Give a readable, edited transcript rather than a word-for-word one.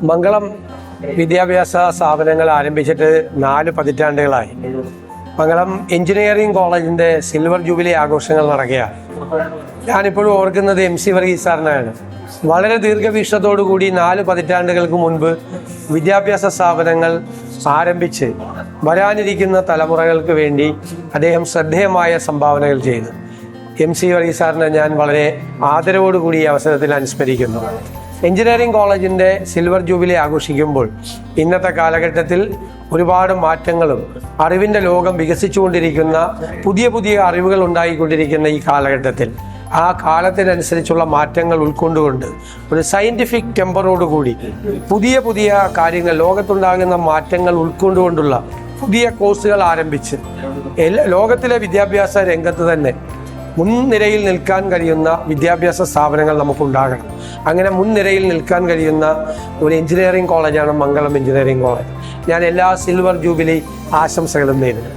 മംഗളം വിദ്യാഭ്യാസ സ്ഥാപനങ്ങൾ ആരംഭിച്ചിട്ട് 4 പതിറ്റാണ്ടുകളായി. മംഗളം എഞ്ചിനീയറിംഗ് കോളേജിൻ്റെ സിൽവർ ജൂബിലി ആഘോഷങ്ങൾ നടക്കുകയാണ്. ഞാനിപ്പോഴും ഓർക്കുന്നത് MC വർഗീസ് സാറിനാണ്. വളരെ ദീർഘവീക്ഷണത്തോടുകൂടി 4 പതിറ്റാണ്ടുകൾക്ക് മുൻപ് വിദ്യാഭ്യാസ സ്ഥാപനങ്ങൾ ആരംഭിച്ച് വരാനിരിക്കുന്ന തലമുറകൾക്ക് വേണ്ടി അദ്ദേഹം ശ്രദ്ധേയമായ സംഭാവനകൾ ചെയ്തു. MC വർഗീസ് സാറിനെ ഞാൻ വളരെ ആദരവോടുകൂടി ഈ അവസരത്തിൽ അനുസ്മരിക്കുന്നു. എഞ്ചിനീയറിംഗ് കോളേജിൻ്റെ സിൽവർ ജൂബിലി ആഘോഷിക്കുമ്പോൾ ഇന്നത്തെ കാലഘട്ടത്തിൽ ഒരുപാട് മാറ്റങ്ങളും അറിവിൻ്റെ ലോകം വികസിച്ചുകൊണ്ടിരിക്കുന്ന പുതിയ അറിവുകൾ ഉണ്ടായിക്കൊണ്ടിരിക്കുന്ന ഈ കാലഘട്ടത്തിൽ ആ കാലത്തിനനുസരിച്ചുള്ള മാറ്റങ്ങൾ ഉൾക്കൊണ്ടുകൊണ്ട് ഒരു സയൻറ്റിഫിക് ടെമ്പറോടുകൂടി പുതിയ കാര്യങ്ങൾ ലോകത്തുണ്ടാകുന്ന മാറ്റങ്ങൾ ഉൾക്കൊണ്ടുകൊണ്ടുള്ള പുതിയ കോഴ്സുകൾ ആരംഭിച്ച് ലോകത്തിലെ വിദ്യാഭ്യാസ രംഗത്ത് തന്നെ മുൻനിരയിൽ നിൽക്കാൻ കഴിയുന്ന വിദ്യാഭ്യാസ സ്ഥാപനങ്ങൾ നമുക്കുണ്ടാകണം. അങ്ങനെ മുൻനിരയിൽ നിൽക്കാൻ കഴിയുന്ന ഒരു എഞ്ചിനീയറിംഗ് കോളേജാണ് മംഗളം എഞ്ചിനീയറിംഗ് കോളേജ്. ഞാൻ എല്ലാ സിൽവർ ജൂബിലി ആശംസകളും നേരുന്നു.